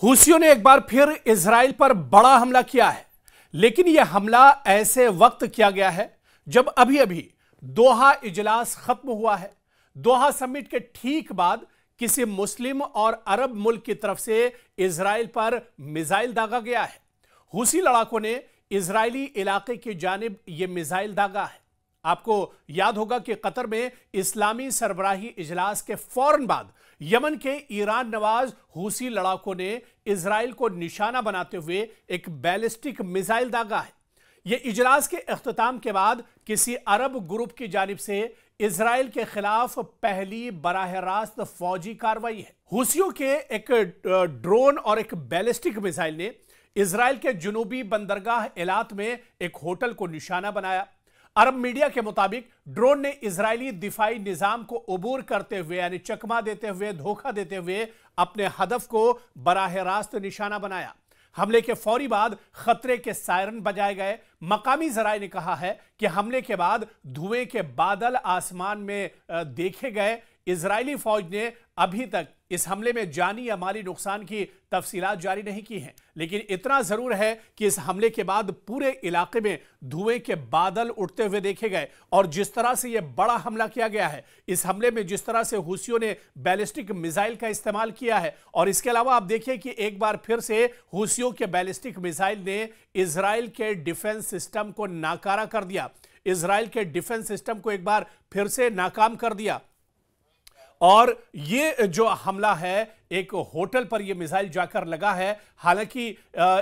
हूसियों ने एक बार फिर इजराइल पर बड़ा हमला किया है, लेकिन यह हमला ऐसे वक्त किया गया है जब अभी अभी दोहा इजलास खत्म हुआ है। दोहा समिट के ठीक बाद किसी मुस्लिम और अरब मुल्क की तरफ से इजराइल पर मिसाइल दागा गया है। हूसी लड़ाकों ने इजरायली इलाके की जानिब यह मिसाइल दागा है। आपको याद होगा कि कतर में इस्लामी सरबराही इजलास के फौरन बाद यमन के ईरान नवाज हूसी लड़ाकों ने इजराइल को निशाना बनाते हुए एक बैलिस्टिक मिसाइल दागा है। यह इजलास के इख्तिताम के बाद किसी अरब ग्रुप की जानिब से इजराइल के खिलाफ पहली बराह रास्त फौजी कार्रवाई है। हूसियों के एक ड्रोन और एक बैलिस्टिक मिसाइल ने इजराइल के जुनूबी बंदरगाह एलात में एक होटल को निशाना बनाया। अरब मीडिया के मुताबिक ड्रोन ने इजरायली दिफाई निजाम को अबूर करते हुए यानी चकमा देते हुए, धोखा देते हुए अपने हदफ को बराह रास्त निशाना बनाया। हमले के फौरी बाद खतरे के सायरन बजाए गए। मकामी जराए ने कहा है कि हमले के बाद धुएं के बादल आसमान में देखे गए। इजरायली फौज ने अभी तक इस हमले में जानी या माली नुकसान की तफसीलात जारी नहीं की हैं, लेकिन इतना जरूर है कि इस हमले के बाद पूरे इलाके में धुएं के बादल उठते हुए देखे गए। और जिस तरह से यह बड़ा हमला किया गया है, इस हमले में जिस तरह से हूसियों ने बैलिस्टिक मिसाइल का इस्तेमाल किया है, और इसके अलावा आप देखिए कि एक बार फिर से हूसियों के बैलिस्टिक मिसाइल ने इजराइल के डिफेंस सिस्टम को नाकारा कर दिया। इजराइल के डिफेंस सिस्टम को एक बार फिर से नाकाम कर दिया। और ये जो हमला है, एक होटल पर यह मिसाइल जाकर लगा है। हालांकि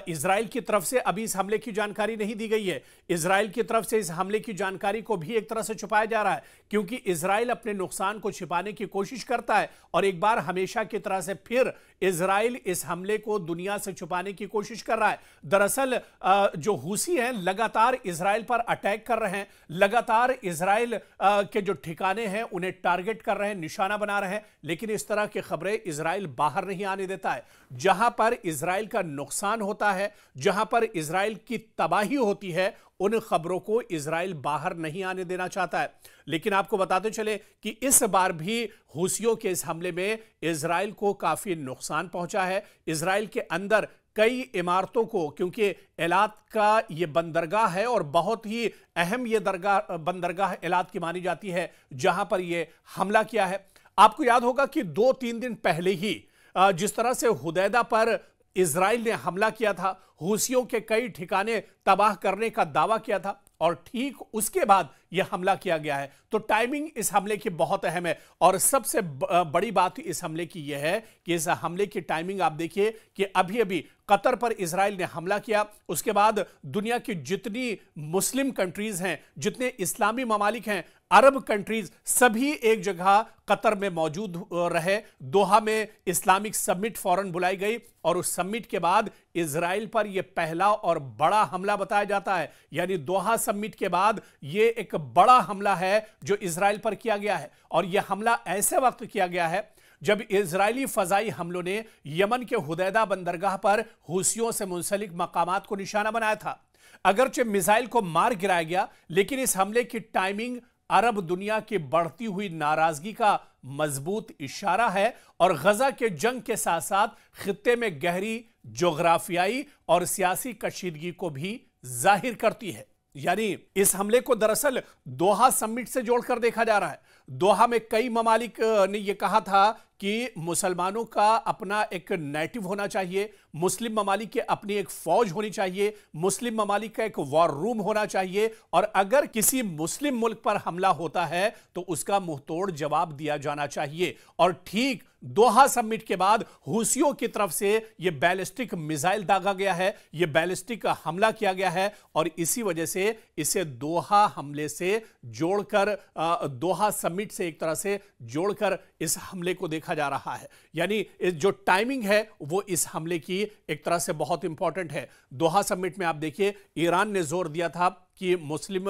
इजराइल की तरफ से अभी इस हमले की जानकारी नहीं दी गई है। इजराइल की तरफ से इस हमले की जानकारी को भी एक तरह से छुपाया जा रहा है, क्योंकि इजराइल अपने नुकसान को छिपाने की कोशिश करता है और एक बार हमेशा की तरह से फिर इजराइल इस हमले को दुनिया से छुपाने की कोशिश कर रहा है। दरअसल जो हूसी हैं लगातार इजराइल पर अटैक कर रहे हैं, लगातार इजराइल के जो ठिकाने हैं उन्हें टारगेट कर रहे हैं, निशाना बना रहे हैं, लेकिन इस तरह की खबरें इजराइल बाहर नहीं आने देता है। जहां पर इजराइल का नुकसान होता है, जहां पर इजराइल की तबाही होती है, उन खबरों को इजराइल बाहर नहीं आने देना चाहता है। लेकिन आपको बताते चले कि इस बार भी हूसियों के इस हमले में इजराइल को काफी नुकसान पहुंचा है। इजराइल के अंदर कई इमारतों को, क्योंकि एलात का यह बंदरगाह है और बहुत ही अहम यह बंदरगाह एलात की मानी जाती है, जहां पर यह हमला किया है। आपको याद होगा कि 2-3 दिन पहले ही जिस तरह से हुदैदा पर इजराइल ने हमला किया था, हूसियों के कई ठिकाने तबाह करने का दावा किया था, और ठीक उसके बाद यह हमला किया गया है। तो टाइमिंग इस हमले की बहुत अहम है। और सबसे बड़ी बात इस हमले की यह है कि इस हमले की टाइमिंग आप देखिए कि अभी अभी कतर पर इजराइल ने हमला किया, उसके बाद दुनिया की जितनी मुस्लिम कंट्रीज हैं, जितने इस्लामी ममालिक हैं, अरब कंट्रीज, सभी एक जगह कतर में मौजूद रहे। दोहा में इस्लामिक समिट फौरन बुलाई गई और उस समिट के बाद इजराइल पर यह पहला और बड़ा हमला बताया जाता है। यानी दोहा समिट के बाद यह एक बड़ा हमला है जो इजराइल पर किया गया है। और यह हमला ऐसे वक्त किया गया है जब इजरायली फजाई हमलों ने यमन के हुदैदा बंदरगाह पर हूसियों से मुंसलिक मकामात को निशाना बनाया था। अगरचे मिसाइल को मार गिराया गया, लेकिन इस हमले की टाइमिंग अरब दुनिया की बढ़ती हुई नाराजगी का मजबूत इशारा है और गजा के जंग के साथ साथ खित्ते में गहरी जोग्राफियाई और सियासी कशीदगी को भी जाहिर करती है। यानी इस हमले को दरअसल दोहा समिट से जोड़कर देखा जा रहा है। दोहा में कई ममालिक ने यह कहा था कि मुसलमानों का अपना एक नेटिव होना चाहिए, मुस्लिम ममालिक की अपनी एक फौज होनी चाहिए, मुस्लिम ममालिक का एक वॉर रूम होना चाहिए, और अगर किसी मुस्लिम मुल्क पर हमला होता है तो उसका मुंहतोड़ जवाब दिया जाना चाहिए। और ठीक दोहा समिट के बाद हूसियों की तरफ से यह बैलिस्टिक मिसाइल दागा गया है, यह बैलिस्टिक हमला किया गया है, और इसी वजह से इसे दोहा हमले से जोड़कर, दोहा समिट से एक तरह से जोड़कर इस हमले को देखा जा रहा है। यानी जो टाइमिंग है वो इस हमले की एक तरह से बहुत इंपॉर्टेंट है। दोहा समिट में आप देखिए ईरान ने जोर दिया था कि मुस्लिम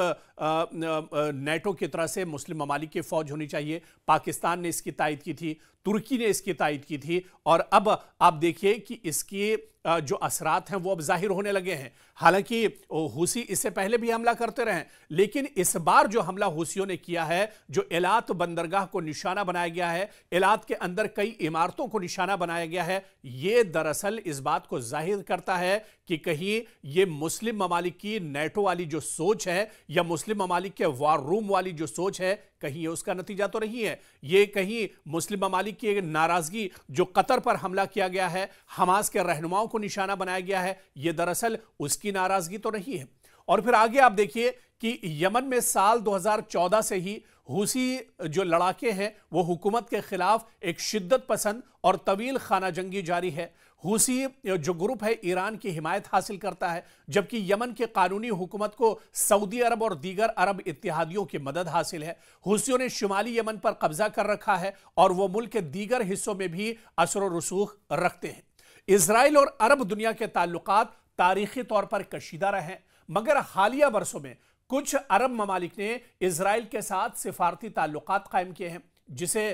नेटो की तरह से मुस्लिम ममालिक की फौज होनी चाहिए। पाकिस्तान ने इसकी तायद की थी, तुर्की ने इसकी तायद की थी, और अब आप देखिए कि इसकी जो असरात हैं वो अब जाहिर होने लगे हैं। हालांकि हुसी इससे पहले भी हमला करते रहे, लेकिन इस बार जो हमला हुसियों ने किया है, जो एलात बंदरगाह को निशाना बनाया गया है, एलात के अंदर कई इमारतों को निशाना बनाया गया है, ये दरअसल इस बात को जाहिर करता है कि कहीं ये मुस्लिम ममालिक की नेटो वाली जो सोच है या मुस्लिम ममालिक के वार रूम वाली जो सोच है, कहीं ये उसका नतीजा तो नहीं है। ये कहीं मुस्लिम ममालिक की नाराजगी, जो कतर पर हमला किया गया है, हमास के रहनुमाओं को निशाना बनाया गया है, ये दरअसल उसकी नाराजगी तो नहीं है। और फिर आगे आप देखिए कि यमन में साल 2014 से ही हुसी जो लड़ाके हैं वो हुकूमत के खिलाफ एक शिद्दत पसंद और तवील खाना जंगी जारी है। हुसी जो ग्रुप है ईरान की हिमायत हासिल करता है, जबकि यमन के कानूनी हुकूमत को सऊदी अरब और दीगर अरब इत्तेहादियों की मदद हासिल है। हुसियों ने शुमाली यमन पर कब्जा कर रखा है और वो मुल्क के दीगर हिस्सों में भी असर और रसूख रखते हैं। इजराइल और अरब दुनिया के ताल्लुकात तारीखी तौर पर कशीदा रहे, मगर हालिया बरसों में कुछ अरब ममालिक ने इजराइल के साथ सिफारती ताल्लुकात कायम किए हैं, जिसे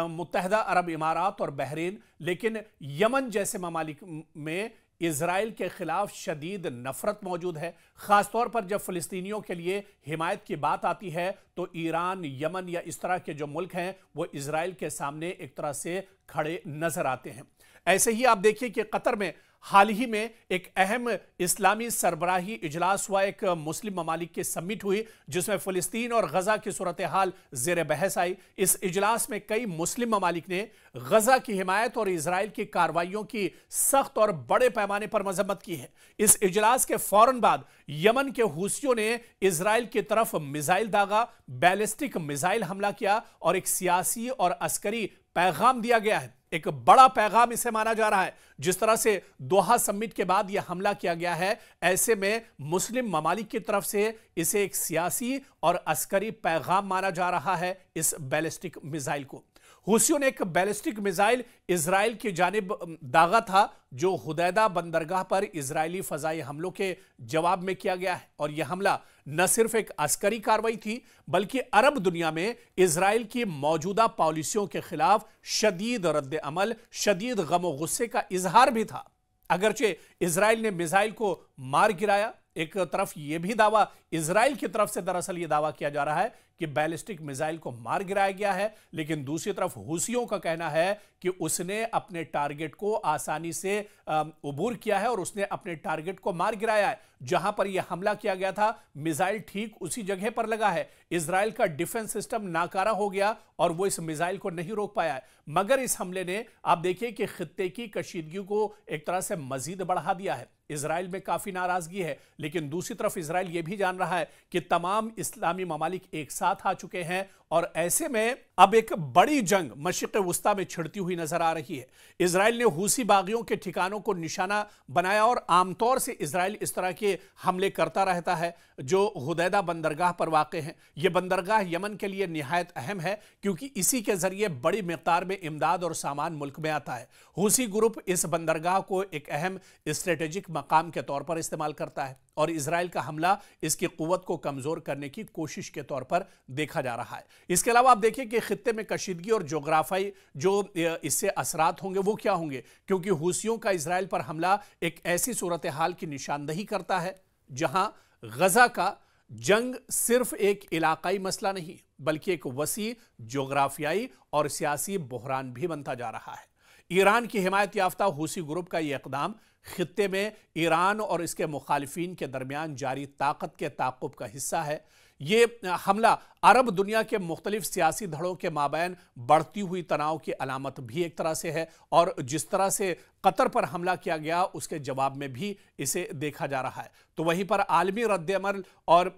मुत्तहदा अरब इमारात और बहरीन, लेकिन यमन जैसे ममालिक में इजराइल के खिलाफ शदीद नफरत मौजूद है। खासतौर पर जब फिलिस्तीनियों के लिए हिमायत की बात आती है तो ईरान, यमन या इस तरह के जो मुल्क हैं वो इजराइल के सामने एक तरह से खड़े नजर आते हैं। ऐसे ही आप देखिए कि कतर में हाल ही में एक अहम इस्लामी सरबराही इजलास हुआ, एक मुस्लिम ममालिक की समिट हुई जिसमें फिलिस्तीन और गजा की सूरत हाल जेर बहस आई। इस इजलास में कई मुस्लिम ममालिक ने गजा की हिमायत और इजराइल की कार्रवाइयों की सख्त और बड़े पैमाने पर मजम्मत की है। इस इजलास के फौरन बाद यमन के हुसियों ने इजराइल की तरफ मिसाइल दागा, बैलिस्टिक मिसाइल हमला किया और एक सियासी और अस्करी पैगाम दिया गया है। एक बड़ा पैगाम इसे माना जा रहा है। जिस तरह से दोहा समिट के बाद यह हमला किया गया है, ऐसे में मुस्लिम ममालिक की तरफ से इसे एक सियासी और अस्करी पैगाम माना जा रहा है इस बैलिस्टिक मिसाइल को। हुसियों ने एक बैलिस्टिक मिसाइल इजराइल की जानिब दागा था, जो हुदैदा बंदरगाह पर इजरायली फजाई हमलों के जवाब में किया गया है। और यह हमला न सिर्फ एक अस्करी कार्रवाई थी, बल्कि अरब दुनिया में इजराइल की मौजूदा पॉलिसियों के खिलाफ शदीद रद्द अमल, शदीद गम गुस्से का इजहार भी था। अगरचे इजराइल ने मिसाइल को मार गिराया, एक तरफ यह भी दावा इजराइल की तरफ से दरअसल यह दावा किया जा रहा है कि बैलिस्टिक मिसाइल को मार गिराया गया है, लेकिन दूसरी तरफ हुसियों का कहना है कि उसने अपने टारगेट को आसानी से उबूर किया है और उसने अपने टारगेट को मार गिराया है। जहां पर यह हमला किया गया था, मिसाइल ठीक उसी जगह पर लगा है। इजराइल का डिफेंस सिस्टम नाकारा हो गया और वो इस मिसाइल को नहीं रोक पाया है। मगर इस हमले ने आप देखिए कि खित्ते की कशीदगी को एक तरह से मजीद बढ़ा दिया है। इजराइल में काफी नाराजगी है, लेकिन दूसरी तरफ इजराइल यह भी जान रहा है कि तमाम इस्लामी ममालिक एक साथ आ चुके हैं और ऐसे में अब एक बड़ी जंग मशरिक़ वुस्ता में छिड़ती हुई नजर आ रही है। इजराइल ने हुसी बागियों के ठिकानों को निशाना बनाया और आमतौर से इजराइल इस तरह के हमले करता रहता है जो हुदैदा बंदरगाह पर वाक़े हैं। यह बंदरगाह यमन के लिए निहायत अहम है, क्योंकि इसी के जरिए बड़ी मिक़दार में इमदाद और सामान मुल्क में आता है। हुसी ग्रुप इस बंदरगाह को एक अहम स्ट्रेटेजिक मकाम के तौर पर इस्तेमाल करता है और इजराइल का हमला इसकी कुव्वत को कमजोर करने की कोशिश के तौर पर देखा जा रहा है। इसके अलावा आप देखिए कि खित्ते में कशीदगी और जोग्राफाई जो इससे असरात होंगे वो क्या होंगे, क्योंकि हुसियों का इजराइल पर हमला एक ऐसी सूरत हाल की निशानदही करता है जहां गजा का जंग सिर्फ एक इलाकाई मसला नहीं, बल्कि एक वसी जोग्राफियाई और सियासी बहरान भी बनता जा रहा है। ईरान की हिमायत याफ्ता हुसी ग्रुप का यह इकदाम खित्ते में ईरान और इसके मुखालिफिन के दरमियान जारी ताकत के ताक़ुब का हिस्सा है। ये हमला अरब दुनिया के मुख्तलिफ सियासी धड़ों के माबैन बढ़ती हुई तनाव की अलामत भी एक तरह से है, और जिस तरह से कतर पर हमला किया गया उसके जवाब में भी इसे देखा जा रहा है। तो वहीं पर आलमी रद्द-ए-अमल और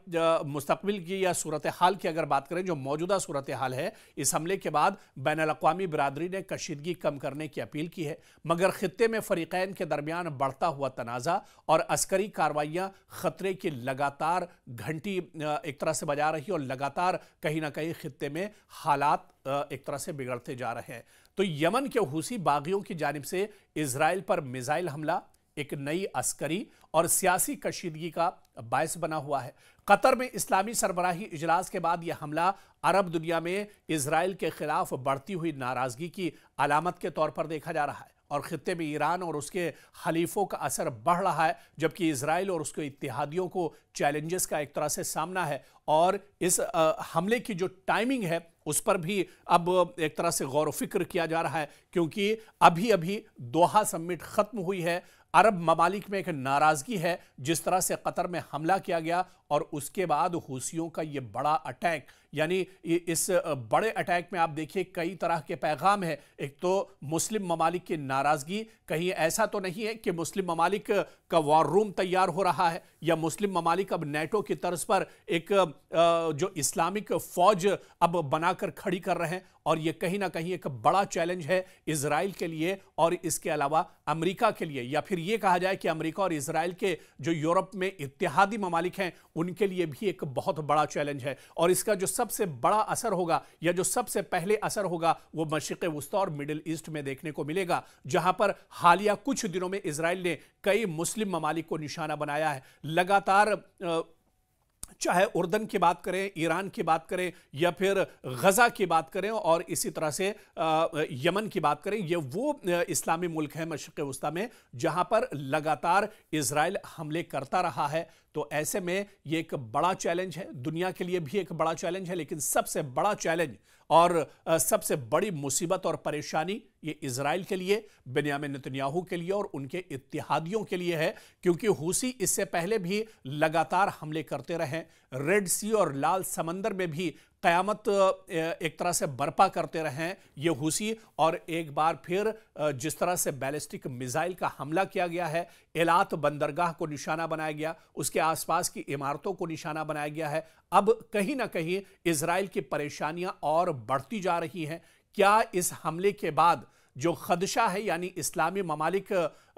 मुस्तकबिल की या सूरत हाल की अगर बात करें, जो मौजूदा सूरत हाल है, इस हमले के बाद बैनुल-अक़वामी बिरादरी ने कशीदगी कम करने की अपील की है, मगर खित्ते में फरीक़ैन के दरमियान बढ़ता हुआ तनाज़ा और अस्करी कार्रवाइयाँ खतरे की लगातार घंटी एक तरह से बजा रही और लगातार कहीं ना कहीं खित्ते में हालात एक तरह से बिगड़ते जा रहे हैं। तो यमन के हुसी बागियों की जानिब से इजराइल पर मिसाइल हमला एक नई अस्करी और सियासी कशीदगी का बायस बना हुआ है। कतर में इस्लामी सरबराही इजलास के बाद यह हमला अरब दुनिया में इजराइल के खिलाफ बढ़ती हुई नाराजगी की अलामत के तौर पर देखा जा रहा है और खित्ते में ईरान और उसके हलीफों का असर बढ़ रहा है, जबकि इजराइल और उसके इत्तेहादियों को चैलेंजेस का एक तरह से सामना है। और इस हमले की जो टाइमिंग है उस पर भी अब एक तरह से गौर व फिक्र किया जा रहा है, क्योंकि अभी अभी दोहा समिट खत्म हुई है। अरब ममालिक में एक नाराजगी है जिस तरह से कतर में हमला किया गया और उसके बाद हूसियों का ये बड़ा अटैक, यानी इस बड़े अटैक में आप देखिए कई तरह के पैगाम है। एक तो मुस्लिम ममालिक की नाराजगी, कहीं ऐसा तो नहीं है कि मुस्लिम ममालिक का वॉर रूम तैयार हो रहा है या मुस्लिम ममालिक अब नेटो की तर्ज पर एक जो इस्लामिक फौज अब बनाकर खड़ी कर रहे हैं, और ये कहीं ना कहीं एक बड़ा चैलेंज है इजराइल के लिए और इसके अलावा अमेरिका के लिए, या फिर ये कहा जाए कि अमेरिका और इजराइल के जो यूरोप में इत्तेहादी ममालिक हैं उनके लिए भी एक बहुत बड़ा चैलेंज है। और इसका जो सबसे बड़ा असर होगा या जो सबसे पहले असर होगा वो मशरिक़ वुस्ता और मिडिल ईस्ट में देखने को मिलेगा, जहां पर हालिया कुछ दिनों में इजराइल ने कई मुस्लिम ममालिक को निशाना बनाया है। लगातार चाहे उर्दन की बात करें, ईरान की बात करें या फिर गजा की बात करें और इसी तरह से यमन की बात करें, ये वो इस्लामी मुल्क है मशरिक़ वुस्ता में जहां पर लगातार इजराइल हमले करता रहा है। तो ऐसे में ये एक बड़ा चैलेंज है, दुनिया के लिए भी एक बड़ा चैलेंज है, लेकिन सबसे बड़ा चैलेंज और सबसे बड़ी मुसीबत और परेशानी ये इजराइल के लिए, बेन्यामिन नेतन्याहू के लिए और उनके इत्तेहादियों के लिए है, क्योंकि हूसी इससे पहले भी लगातार हमले करते रहे। रेड सी और लाल समंदर में भी क़यामत एक तरह से बर्पा करते रहे ये हूसी, और एक बार फिर जिस तरह से बैलिस्टिक मिसाइल का हमला किया गया है, एलात बंदरगाह को निशाना बनाया गया, उसके आसपास की इमारतों को निशाना बनाया गया है। अब कहीं ना कहीं इजराइल की परेशानियां और बढ़ती जा रही हैं। क्या इस हमले के बाद जो खदशा है, यानी इस्लामी ममालिक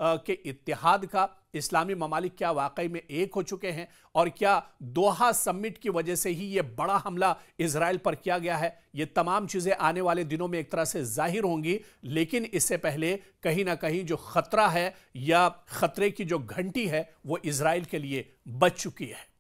के इत्तेहाद का, इस्लामी ममालिक क्या वाकई में एक हो चुके हैं, और क्या दोहा समिट की वजह से ही ये बड़ा हमला इजराइल पर किया गया है, ये तमाम चीजें आने वाले दिनों में एक तरह से जाहिर होंगी। लेकिन इससे पहले कहीं ना कहीं जो खतरा है या खतरे की जो घंटी है वो इजराइल के लिए बज चुकी है।